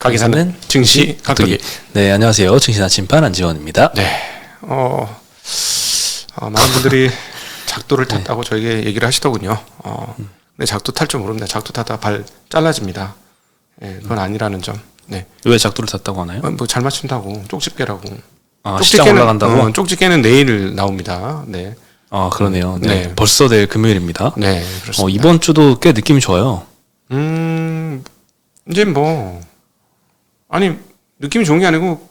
가게사는 증시 각도기. 네, 안녕하세요. 증시 나침반 안지원입니다. 네, 많은 분들이 작도를 탔다고 저에게 얘기를 하시더군요. 네, 작도 탈 줄 모릅니다. 작도 타다 발 잘라집니다. 네, 그건 아니라는 점. 네. 왜 작도를 탔다고 하나요? 뭐 잘 맞춘다고 쪽집게라고. 시장 올라간다고? 쪽집게는 내일 나옵니다. 네. 그러네요. 네. 네. 벌써 내일 금요일입니다. 네, 그렇습니다. 이번 주도 꽤 느낌이 좋아요. 이제 뭐 아니 느낌이 좋은 게 아니고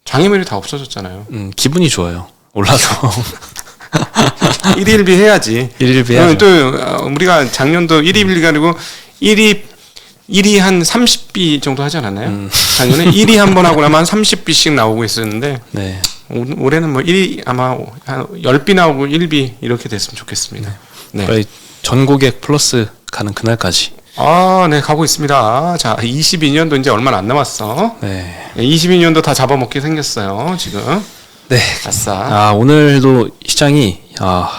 장애물이 다 없어졌잖아요. 기분이 좋아요. 올라서. 1일 1비 해야지. 1일 1비 해야죠. 또 우리가 작년도 1일 1비가 아니고 1이 한 30비 정도 하지 않았나요? 작년에 1이 한 번 하고 나면 한 30비씩 나오고 있었는데 네. 올해는 뭐 1이 아마 한 10비 나오고 1비 이렇게 됐으면 좋겠습니다. 네. 거의 전고객 플러스 가는 그날까지. 네, 가고 있습니다. 자, 22년도 이제 얼마 안 남았어. 네. 22년도 다 잡아먹게 생겼어요, 지금. 네. 아싸. 오늘도 시장이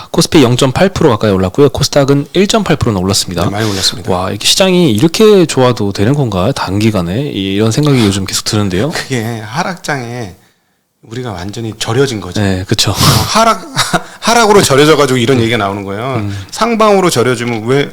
코스피 0.8% 가까이 올랐고요. 코스닥은 1.8%나 올랐습니다. 네, 많이 올랐습니다. 와, 이렇게 시장이 이렇게 좋아도 되는 건가요? 단기간에? 이런 생각이 요즘 계속 드는데요. 그게 하락장에 우리가 완전히 절여진 거죠. 네, 그렇죠. 하락으로 절여져가지고 이런 얘기가 나오는 거예요. 상방으로 절여지면 왜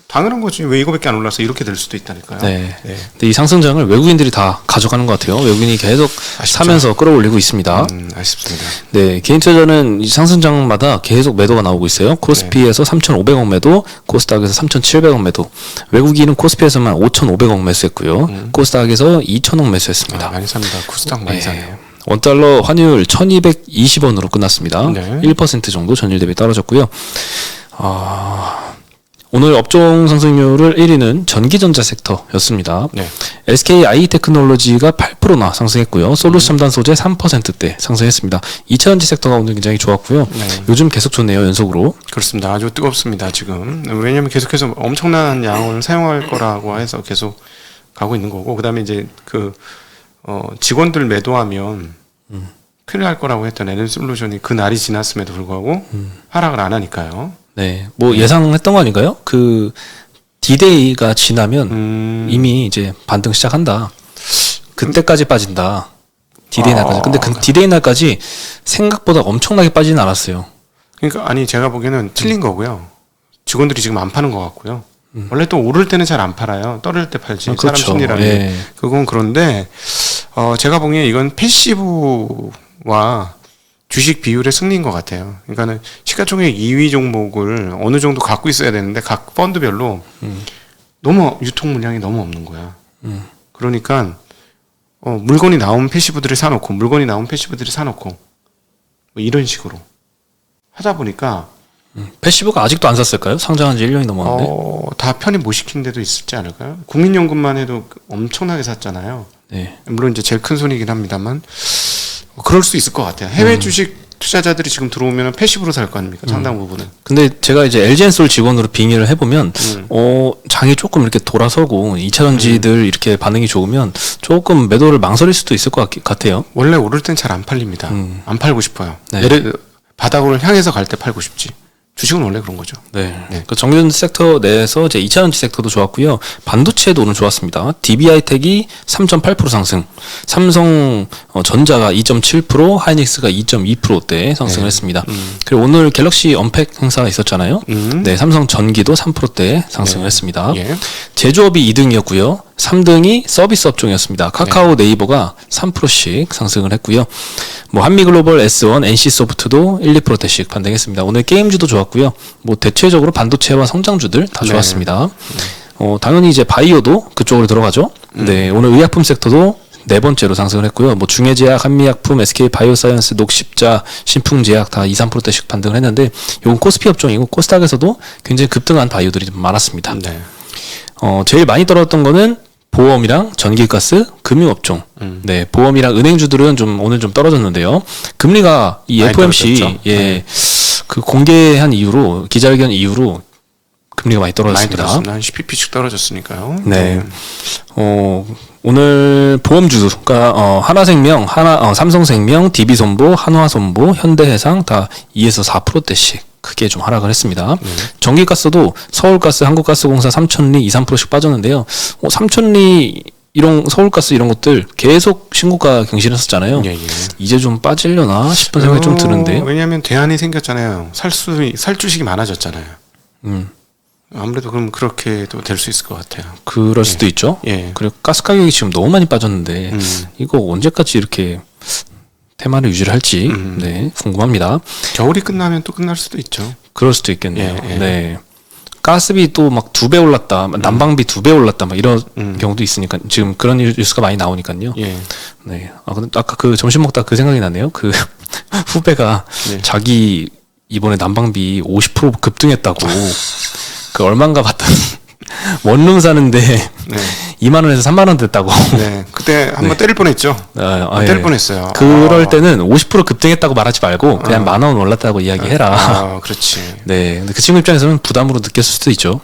당연한 거지. 왜 이거밖에 안 올라서 이렇게 될 수도 있다니까요. 네. 네. 근데 이 상승장을 외국인들이 다 가져가는 것 같아요. 외국인이 계속 아쉽죠. 사면서 끌어올리고 있습니다. 아쉽습니다. 네, 개인 투자자는 이 상승장마다 계속 매도가 나오고 있어요. 코스피에서 3,500억 매도, 코스닥에서 3,700억 매도. 외국인은 코스피에서만 5,500억 매수했고요. 코스닥에서 2,000억 매수했습니다. 많이 삽니다. 코스닥 많이 사네요. 원달러 환율 1,220원으로 끝났습니다. 네. 1% 정도 전일 대비 떨어졌고요. 오늘 업종 상승률을 1위는 전기전자 섹터였습니다. 네. SK IT테크놀로지가 8%나 상승했고요. 솔루스 첨단 소재 3%대 상승했습니다. 2차전지 섹터가 오늘 굉장히 좋았고요. 네. 요즘 계속 좋네요. 연속으로. 그렇습니다. 아주 뜨겁습니다, 지금. 왜냐면 계속해서 엄청난 양을 사용할 거라고 해서 계속 가고 있는 거고, 그 다음에 이제 직원들 매도하면 큰일 날 거라고 했던 에너솔루션이 그 날이 지났음에도 불구하고 하락을 안 하니까요. 네. 예상했던 거 아닌가요? 디데이가 지나면 이미 이제 반등 시작한다. 그때까지 빠진다. 디데이 날까지. 근데 디데이 날까지 생각보다 엄청나게 빠지진 않았어요. 그러니까 아니 제가 보기에는 틀린 거고요. 직원들이 지금 안 파는 것 같고요. 원래 또 오를 때는 잘 안 팔아요. 떨어질 때 팔지. 그렇죠. 사람 심리라는 게. 그건 그런데 제가 보기에 이건 패시브와 주식 비율의 승리인 것 같아요. 그러니까는 시가총액 2위 종목을 어느 정도 갖고 있어야 되는데 각 펀드별로 너무 유통 물량이 너무 없는 거야. 그러니까 물건이 나오면 패시브들이 사놓고 물건이 나오면 패시브들이 사놓고 뭐 이런 식으로 하다 보니까 패시브가 아직도 안 샀을까요? 상장한 지 1년이 넘었는데. 다 편입 못 시킨 데도 있을지 않을까요? 국민연금만 해도 엄청나게 샀잖아요. 네. 물론 이제 제일 큰 손이긴 합니다만 그럴 수 있을 것 같아요. 해외 주식 투자자들이 지금 들어오면 패시브로 살 거 아닙니까? 상당 부분은. 근데 제가 이제 LG엔솔 직원으로 빙의를 해보면 장이 조금 이렇게 돌아서고 2차전지들 이렇게 반응이 좋으면 조금 매도를 망설일 수도 있을 것 같아요. 원래 오를 땐 잘 안 팔립니다. 안 팔고 싶어요. 네. 바닥을 향해서 갈 때 팔고 싶지. 주식은 원래 그런 거죠. 네. 그 전기전자 섹터 내에서 이제 2차전지 섹터도 좋았고요. 반도체도 오늘 좋았습니다. DB하이텍이 3.8% 상승, 삼성 전자가 2.7%, 하이닉스가 2.2%대 상승을 했습니다. 그리고 오늘 갤럭시 언팩 행사가 있었잖아요. 네, 삼성 전기도 3%대 상승을 했습니다. 예. 제조업이 2등이었고요. 3등이 서비스 업종이었습니다. 카카오 네이버가 3%씩 상승을 했고요. 한미글로벌, S1, NC소프트도 1, 2%대씩 반등했습니다. 오늘 게임주도 좋았고요. 대체적으로 반도체와 성장주들 다 좋았습니다. 당연히 이제 바이오도 그쪽으로 들어가죠. 네, 오늘 의약품 섹터도 네 번째로 상승을 했고요. 중해제약, 한미약품, SK 바이오사이언스, 녹십자, 신풍제약 다 2, 3%대씩 반등을 했는데 이건 코스피 업종이고 코스닥에서도 굉장히 급등한 바이오들이 좀 많았습니다. 네. 제일 많이 떨어졌던 거는 보험이랑 전기가스, 금융업종. 네, 보험이랑 은행주들은 오늘 좀 떨어졌는데요. 금리가 이 FOMC 그 공개한 이후로 기자회견 이후로 금리가 많이 떨어졌습니다. 많이 떨어졌습니다. 한 10pp씩 떨어졌으니까요. 네. 오늘 보험주가 하나생명, 삼성생명, DB손보, 한화손보, 현대해상 다 2에서 4%대씩 크게 좀 하락을 했습니다. 전기가스도 서울가스, 한국가스공사, 삼천리 2, 3%씩 빠졌는데요. 삼천리 이런 서울가스 이런 것들 계속 신고가 경신했었잖아요. 예, 예. 이제 좀 빠지려나 싶은 생각이 좀 드는데. 왜냐하면 대안이 생겼잖아요. 살 주식이 많아졌잖아요. 아무래도 그럼 그렇게도 될 수 있을 것 같아요. 그럴 수도 있죠. 예. 그리고 가스 가격이 지금 너무 많이 빠졌는데 이거 언제까지 이렇게 테마를 유지를 할지 네, 궁금합니다. 겨울이 끝나면 또 끝날 수도 있죠. 그럴 수도 있겠네요. 예, 예. 네. 가스비 또 막 2배 올랐다, 난방비 2배 올랐다, 막 이런 경우도 있으니까 지금 그런 뉴스가 많이 나오니까요. 예. 네. 근데 아까 그 점심 먹다 그 생각이 나네요. 그 후배가 네. 자기 이번에 난방비 50% 급등했다고. 그 얼마인가 봤더니 원룸 사는데 네. 2만 원에서 3만 원 됐다고. 네. 그때 한번 때릴 뻔했죠. 때릴 뻔했어요. 그럴 때는 50% 급등했다고 말하지 말고 그냥 10,000원 올랐다고 이야기해라. 그렇지. 네. 근데 그 친구 입장에서는 부담으로 느꼈을 수도 있죠.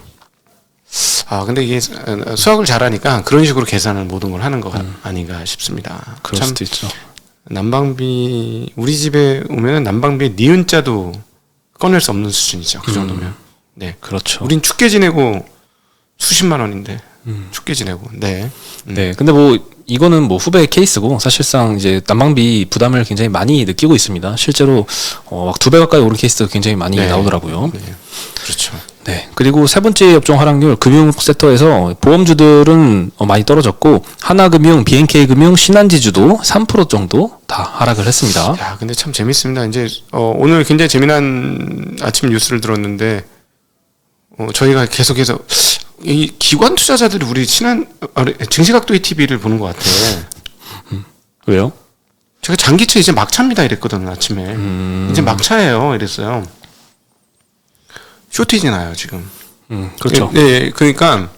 근데 이게 수학을 잘하니까 그런 식으로 계산을 모든 걸 하는 거 아닌가 싶습니다. 그럴 참 수도 있죠. 난방비 우리 집에 오면은 난방비 니은자도 꺼낼 수 없는 수준이죠. 그 정도면. 네. 그렇죠. 우린 춥게 지내고 수십만 원인데 춥게 지내고. 네. 네. 근데 뭐 이거는 뭐 후배 케이스고 사실상 이제 난방비 부담을 굉장히 많이 느끼고 있습니다. 실제로 막 2배 가까이 오른 케이스가 굉장히 많이 네. 나오더라고요. 네. 그렇죠. 네. 그리고 세 번째 업종 하락률 금융 섹터에서 보험주들은 많이 떨어졌고 하나금융, BNK금융, 신한지주도 3% 정도 다 하락을 했습니다. 야, 근데 참 재밌습니다. 이제 오늘 굉장히 재미난 아침 뉴스를 들었는데 저희가 계속해서 이 기관 투자자들이 우리 증시각도의 TV를 보는 것 같아. 왜요? 제가 장기채 이제 막차입니다 이랬거든요 아침에. 이제 막차예요 이랬어요. 쇼티지 나요 지금. 그렇죠. 네, 그러니까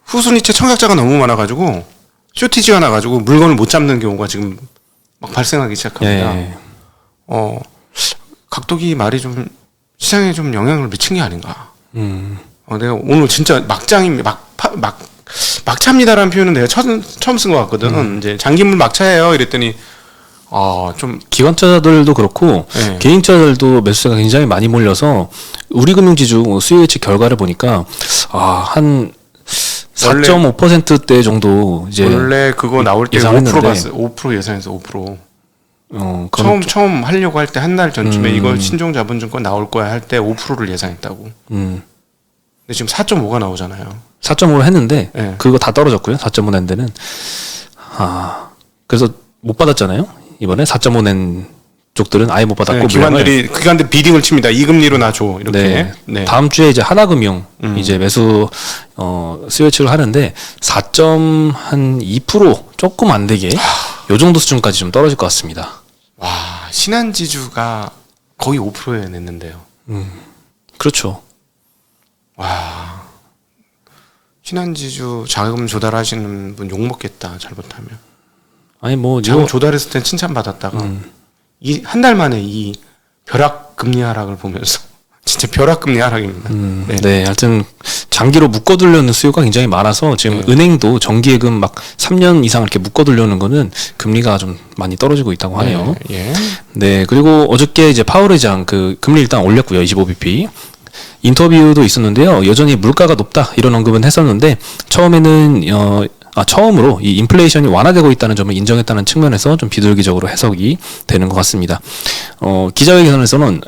후순위채 청약자가 너무 많아가지고 쇼티지가 나가지고 물건을 못 잡는 경우가 지금 막 발생하기 시작합니다. 예. 각도기 말이 좀 시장에 좀 영향을 미친 게 아닌가. 내가 오늘 진짜 막차입니다라는 표현은 내가 처음 쓴 것 같거든. 이제 장기물 막차예요. 이랬더니 좀 기관차들도 그렇고 네. 개인차들도 매수세가 굉장히 많이 몰려서 우리금융지주 수요 예측 결과를 보니까 한 4.5%대 정도 이제 원래 그거 나올 때 5% 예상했는데. 봤어요. 5% 예상해서 5%. 그건 처음 하려고 할 때 한 달 전쯤에 이거 신종자본증권 나올 거야 할 때 5%를 예상했다고. 근데 지금 4.5가 나오잖아요. 4.5로 했는데 네. 그거 다 떨어졌고요. 4.5 낸 데는 그래서 못 받았잖아요. 이번에 4.5 낸 쪽들은 아예 못 받았고 기관들 비딩을 칩니다. 이 금리로 나 줘. 이렇게. 네. 네. 다음 주에 이제 하나금융 이제 매수 수요 예측을 하는데 4.2% 조금 안 되게 요 정도 수준까지 좀 떨어질 것 같습니다. 와, 신한지주가 거의 5%에 냈는데요. 그렇죠. 와. 신한지주 자금 조달하시는 분 욕먹겠다. 잘못하면. 아니 뭐 자금 이거 조달했을 땐 칭찬받았다가 이 한 달 만에 이 벼락 금리 하락을 보면서 진짜 벼락 금리 하락입니다. 네, 하여튼 장기로 묶어두려는 수요가 굉장히 많아서 지금 은행도 정기예금 막 3년 이상 이렇게 묶어두려는 거는 금리가 좀 많이 떨어지고 있다고 하네요. 예. 네, 그리고 어저께 이제 파월 의장 그 금리 일단 올렸고요. 25bp. 인터뷰도 있었는데요. 여전히 물가가 높다 이런 언급은 했었는데 처음에는 처음으로 이 인플레이션이 완화되고 있다는 점을 인정했다는 측면에서 좀 비둘기적으로 해석이 되는 것 같습니다. 기자회견에서는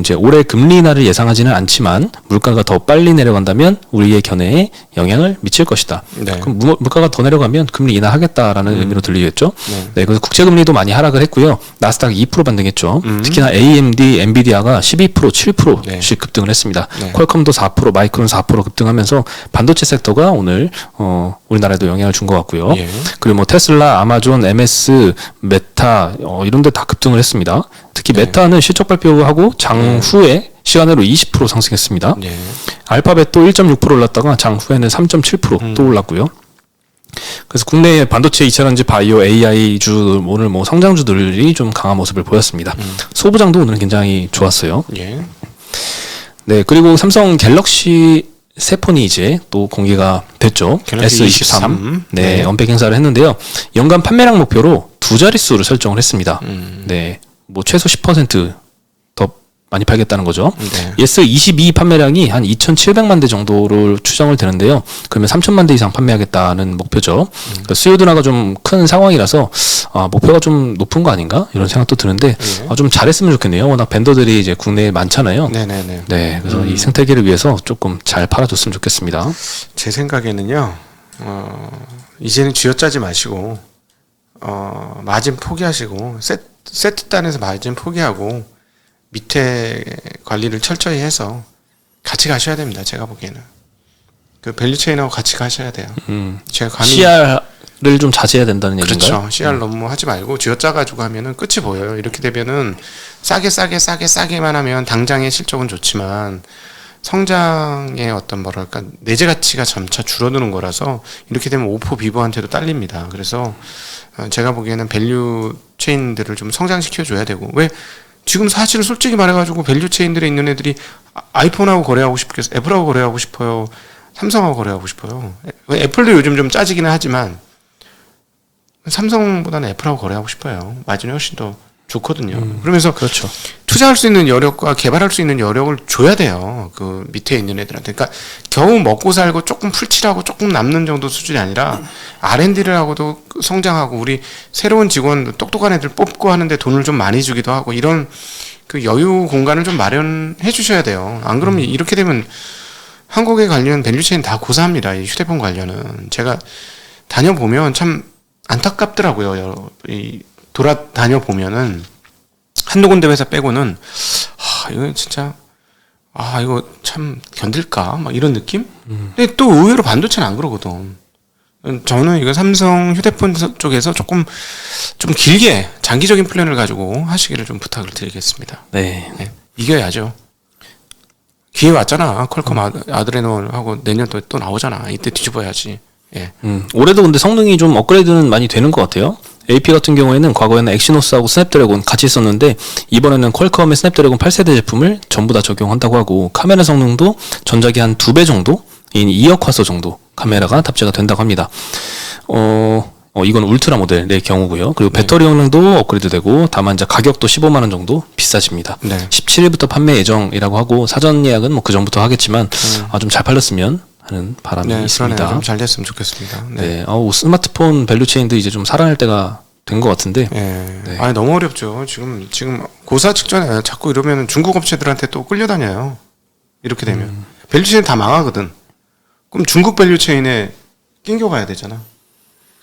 이제 올해 금리 인하를 예상하지는 않지만 물가가 더 빨리 내려간다면 우리의 견해에 영향을 미칠 것이다. 네. 그럼 물가가 더 내려가면 금리 인하하겠다라는 의미로 들리겠죠. 네. 네, 그래서 국채금리도 많이 하락을 했고요. 나스닥 2% 반등했죠. 특히나 AMD, 엔비디아가 12%, 7%씩 급등을 했습니다. 네. 퀄컴도 4%, 마이크론 4% 급등하면서 반도체 섹터가 오늘 우리나라에도 영향을 준 것 같고요. 예. 그리고 뭐 테슬라, 아마존, MS, 메타 이런 데 다 급등을 했습니다. 특히 메타는 실적 발표하고 장후에 시간으로 20% 상승했습니다. 예. 알파벳도 1.6% 올랐다가 장후에는 3.7%또 올랐고요. 그래서 국내 반도체 2차전지 바이오 AI주 오늘 뭐 성장주들이 좀 강한 모습을 보였습니다. 소부장도 오늘 굉장히 좋았어요. 예. 네, 그리고 삼성 갤럭시 새 폰이 이제 또 공개가 됐죠. 갤럭시 S23. 네, 네. 언백 행사를 했는데요. 연간 판매량 목표로 2자릿수를 설정을 했습니다. 네, 뭐 최소 10% 더 많이 팔겠다는 거죠. 네. 예스 22 판매량이 한 2,700만 대 정도로 추정을 되는데요. 그러면 3,000만 대 이상 판매하겠다는 목표죠. 그러니까 수요 둔화가 좀 큰 상황이라서 목표가 좀 높은 거 아닌가 이런 생각도 드는데 좀 잘했으면 좋겠네요. 워낙 밴더들이 이제 국내에 많잖아요. 네네네. 네, 그래서 이 생태계를 위해서 조금 잘 팔아줬으면 좋겠습니다. 제 생각에는요, 이제는 쥐어짜지 마시고, 마진 포기하시고, 세트단에서 마진 포기하고, 밑에 관리를 철저히 해서 같이 가셔야 됩니다. 제가 보기에는. 그 밸류체인하고 같이 가셔야 돼요. 제가 감히. CR을 좀 자제해야 된다는 얘기인가요? 그렇죠. CR 너무 하지 말고 쥐어짜가지고 하면은 끝이 보여요. 이렇게 되면은 싸게만 하면 당장의 실적은 좋지만, 성장의 어떤 뭐랄까 내재 가치가 점차 줄어드는 거라서 이렇게 되면 오포 비버한테도 딸립니다. 그래서 제가 보기에는 밸류 체인들을 좀 성장시켜 줘야 되고 왜 지금 사실 솔직히 말해가지고 밸류 체인들에 있는 애들이 아이폰하고 거래하고 싶겠어, 애플하고 거래하고 싶어요, 삼성하고 거래하고 싶어요. 애플도 요즘 좀 짜지기는 하지만 삼성보다는 애플하고 거래하고 싶어요. 마진이 훨씬 더 좋거든요. 그러면서 그렇죠. 투자할 수 있는 여력과 개발할 수 있는 여력을 줘야 돼요. 그 밑에 있는 애들한테. 그러니까 겨우 먹고 살고 조금 풀칠하고 조금 남는 정도 수준이 아니라 R&D를 하고도 성장하고 우리 새로운 직원 똑똑한 애들 뽑고 하는데 돈을 좀 많이 주기도 하고 이런 그 여유 공간을 좀 마련해 주셔야 돼요. 안 그러면 이렇게 되면 한국에 관련 밸류체인 다 고사합니다. 이 휴대폰 관련은. 제가 다녀보면 참 안타깝더라고요. 이 돌아다녀 보면은 한두 군데 회사 빼고는 이거 진짜 이거 참 견딜까 막 이런 느낌? 근데 또 의외로 반도체는 안 그러거든. 저는 이거 삼성 휴대폰 쪽에서 조금 좀 길게 장기적인 플랜을 가지고 하시기를 좀 부탁을 드리겠습니다. 네. 네. 이겨야죠. 기회 왔잖아. 퀄컴 아드레노하고 내년도에 또 나오잖아. 이때 뒤집어야지. 예. 올해도 근데 성능이 좀 업그레이드는 많이 되는 것 같아요. AP 같은 경우에는 과거에는 엑시노스하고 스냅드래곤 같이 썼는데 이번에는 퀄컴의 스냅드래곤 8세대 제품을 전부 다 적용한다고 하고 카메라 성능도 전작의 한 2배 정도인 2억 화소 정도 카메라가 탑재가 된다고 합니다. 이건 울트라 모델의 경우고요. 그리고 배터리 용량도 업그레이드 되고 다만 이제 가격도 15만 원 정도 비싸집니다. 네. 17일부터 판매 예정이라고 하고 사전 예약은 뭐 그 전부터 하겠지만 좀 잘 팔렸으면 하는 바람이 있습니다. 좀 잘 됐으면 좋겠습니다. 네. 스마트폰 밸류체인도 이제 좀 살아날 때가 된 것 같은데. 네. 아니 너무 어렵죠. 지금 고사 직전에 자꾸 이러면 중국 업체들한테 또 끌려다녀요. 이렇게 되면 밸류체인 다 망하거든. 그럼 중국 밸류체인에 낑겨가야 되잖아.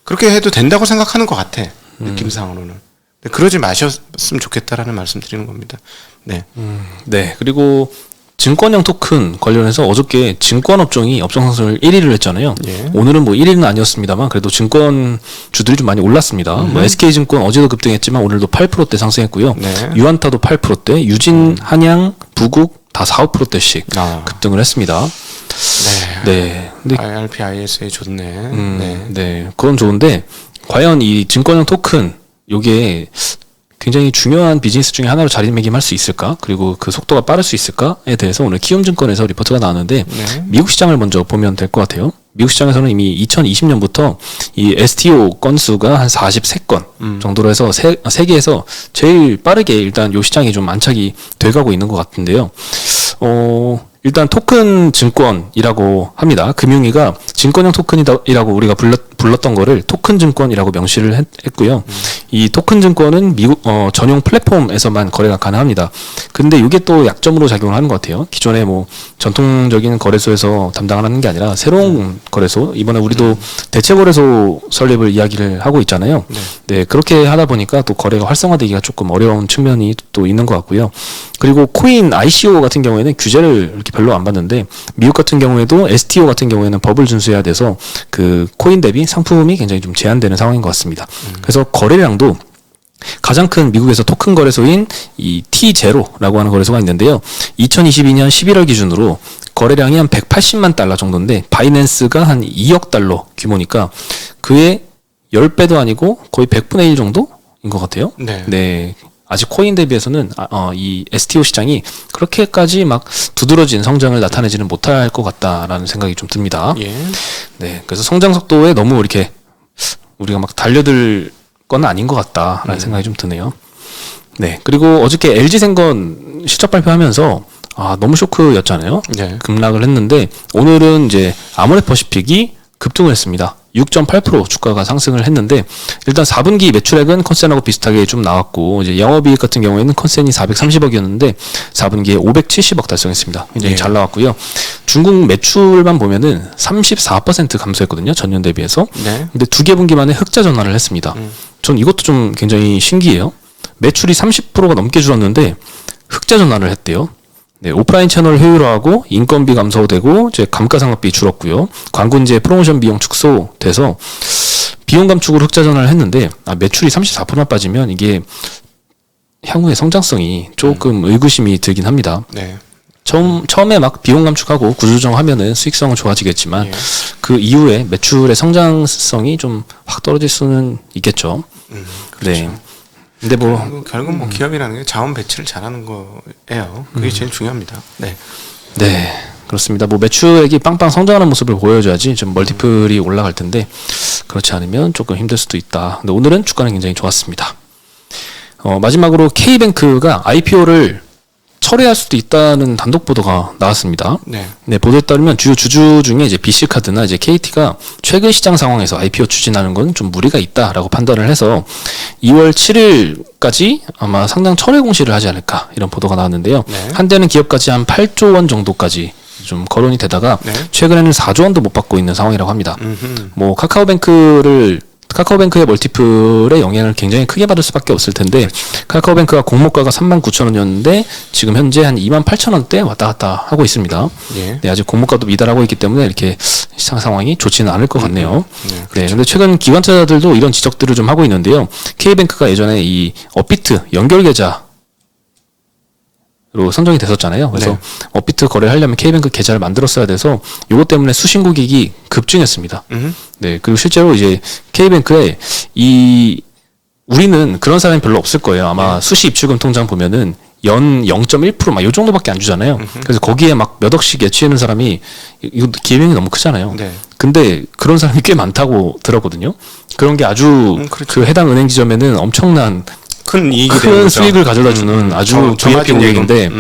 그렇게 해도 된다고 생각하는 것 같아. 느낌상으로는. 근데 그러지 마셨으면 좋겠다라는 말씀 드리는 겁니다. 네. 네. 그리고 증권형 토큰 관련해서 어저께 증권업종이 업종 상승을 1위를 했잖아요. 예. 오늘은 뭐 1위는 아니었습니다만 그래도 증권주들이 좀 많이 올랐습니다. 뭐 SK증권 어제도 급등했지만 오늘도 8%대 상승했고요. 네. 유한타도 8%대, 유진, 한양, 부국 다 4, 5%대씩 급등을 했습니다. 네. 근데 IRP, ISA 좋네. 네. 네. 그건 좋은데 과연 이 증권형 토큰 요게 굉장히 중요한 비즈니스 중에 하나로 자리매김할 수 있을까? 그리고 그 속도가 빠를 수 있을까에 대해서 오늘 키움증권에서 리포트가 나왔는데 미국 시장을 먼저 보면 될 것 같아요. 미국 시장에서는 이미 2020년부터 이 STO 건수가 한 43건 정도로 해서 세계에서 제일 빠르게 일단 요 시장이 좀 안착이 돼가고 있는 것 같은데요. 일단 토큰 증권이라고 합니다. 금융위가 증권형 토큰이라고 우리가 불렀던 거를 토큰 증권이라고 명시를 했고요. 이 토큰 증권은 미국 전용 플랫폼에서만 거래가 가능합니다. 근데 이게 또 약점으로 작용을 하는 것 같아요. 기존에 뭐 전통적인 거래소에서 담당을 하는 게 아니라 새로운 거래소, 이번에 우리도 대체 거래소 설립을 이야기를 하고 있잖아요. 네, 그렇게 하다 보니까 또 거래가 활성화되기가 조금 어려운 측면이 또 있는 것 같고요. 그리고 코인 ICO 같은 경우에는 규제를 이렇게 별로 안 받는데 미국 같은 경우에도 STO 같은 경우에는 법을 준수해야 돼서 그 코인 대비 상품이 굉장히 좀 제한되는 상황인 것 같습니다. 그래서 거래량도 가장 큰 미국에서 토큰 거래소인 이 T0라고 하는 거래소가 있는데요. 2022년 11월 기준으로 거래량이 한 180만 달러 정도인데 바이낸스가 한 2억 달러 규모니까 그의 10배도 아니고 거의 100분의 1 정도인 것 같아요. 네. 아직 코인 대비해서는 이 STO 시장이 그렇게까지 막 두드러진 성장을 나타내지는 못할 것 같다라는 생각이 좀 듭니다. 예. 네, 그래서 성장 속도에 너무 이렇게 우리가 막 달려들 건 아닌 것 같다라는 생각이 좀 드네요. 네, 그리고 어저께 LG생건 실적 발표하면서 너무 쇼크였잖아요. 네. 급락을 했는데 오늘은 이제 아모레퍼시픽이 급등을 했습니다. 6.8% 주가가 상승을 했는데 일단 4분기 매출액은 컨센하고 비슷하게 좀 나왔고 이제 영업이익 같은 경우에는 컨센이 430억이었는데 4분기에 570억 달성했습니다. 굉장히 예. 잘 나왔고요. 중국 매출만 보면은 34% 감소했거든요. 전년 대비해서. 네. 근데 두 개 분기 만에 흑자 전환을 했습니다. 전 이것도 좀 굉장히 신기해요. 매출이 30%가 넘게 줄었는데 흑자 전환을 했대요. 네, 오프라인 채널 효율화하고 인건비 감소되고 이제 감가상각비 줄었고요. 광고인제 프로모션 비용 축소돼서 비용 감축으로 흑자 전환을 했는데 매출이 34%나 빠지면 이게 향후의 성장성이 조금 의구심이 들긴 합니다. 네. 처음에 막 비용 감축하고 구조조정하면은 수익성은 좋아지겠지만 예. 그 이후에 매출의 성장성이 좀 확 떨어질 수는 있겠죠. 그렇죠. 네. 근데 뭐 결국 뭐 기업이라는 게 자원 배치를 잘하는 거예요. 그게 제일 중요합니다. 네. 네, 그렇습니다. 뭐 매출액이 빵빵 성장하는 모습을 보여줘야지 좀 멀티플이 올라갈 텐데 그렇지 않으면 조금 힘들 수도 있다. 근데 오늘은 주가는 굉장히 좋았습니다. 마지막으로 K뱅크가 IPO를 철회할 수도 있다는 단독 보도가 나왔습니다. 네. 네, 보도에 따르면 주요 주주 중에 이제 BC카드나 이제 KT가 최근 시장 상황에서 IPO 추진하는 건 좀 무리가 있다라고 판단을 해서 2월 7일까지 아마 상장 철회 공시를 하지 않을까 이런 보도가 나왔는데요. 네. 한때는 기업까지 한 8조 원 정도까지 좀 거론이 되다가 네. 최근에는 4조 원도 못 받고 있는 상황이라고 합니다. 음흠. 뭐 카카오뱅크의 멀티플의 영향을 굉장히 크게 받을 수밖에 없을 텐데 카카오뱅크가 공모가가 39,000원이었는데 지금 현재 한 28,000원대 왔다 갔다 하고 있습니다. 예. 네, 아직 공모가도 미달하고 있기 때문에 이렇게 시장 상황이 좋지는 않을 것 같네요. 네, 네, 근데 최근 기관차들도 이런 지적들을 좀 하고 있는데요. K뱅크가 예전에 이 업비트 연결 계좌 로 선정이 됐었잖아요. 그래서 네. 업비트 거래를 하려면 K뱅크 계좌를 만들었어야 돼서 이것 때문에 수신 고객이 급증했습니다. 네, 그리고 실제로 이제 K뱅크에 우리는 그런 사람이 별로 없을 거예요. 아마 수시 입출금 통장 보면은 연 0.1%막 요 정도밖에 안 주잖아요. 그래서 거기에 막 몇 억씩 예치하는 사람이 이거 기회비용이 너무 크잖아요. 네. 근데 그런 사람이 꽤 많다고 들었거든요. 그런 게 아주 그렇죠. 그 해당 은행 지점에는 엄청난 큰 이익이 되는 큰 거죠. 수익을 가져다주는 아주 VIP 고객인데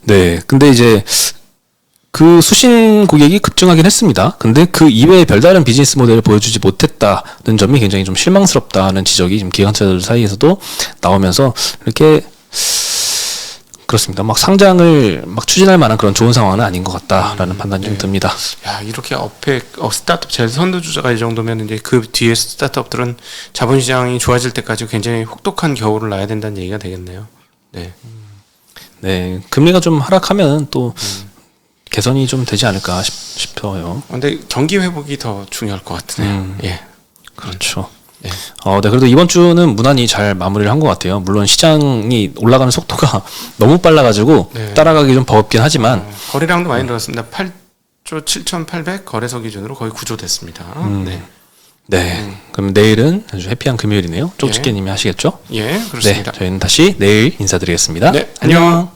네, 근데 이제 그 수신 고객이 급증하긴 했습니다. 근데 그 이외에 별다른 비즈니스 모델을 보여주지 못했다는 점이 굉장히 좀 실망스럽다는 지적이 지금 기관차들 사이에서도 나오면서 이렇게 그렇습니다. 막 상장을 막 추진할 만한 그런 좋은 상황은 아닌 것 같다라는 판단이 좀 듭니다. 야, 이렇게 스타트업 선두주자가 이 정도면 이제 그 뒤에 스타트업들은 자본시장이 좋아질 때까지 굉장히 혹독한 겨울을 나야 된다는 얘기가 되겠네요. 네. 네, 금리가 좀 하락하면 또 개선이 좀 되지 않을까 싶어요. 근데 경기 회복이 더 중요할 것 같으네요. 예. 그렇죠. 네. 네, 그래도 이번 주는 무난히 잘 마무리를 한 것 같아요. 물론 시장이 올라가는 속도가 너무 빨라가지고 네. 따라가기 좀 버겁긴 하지만 거래량도 많이 늘었습니다. 8조 7,800 거래소 기준으로 거의 9조 됐습니다. 네. 네, 그럼 내일은 아주 해피한 금요일이네요. 쪽집게님이 하시겠죠? 예, 그렇습니다. 네, 저희는 다시 내일 인사드리겠습니다. 네, 안녕.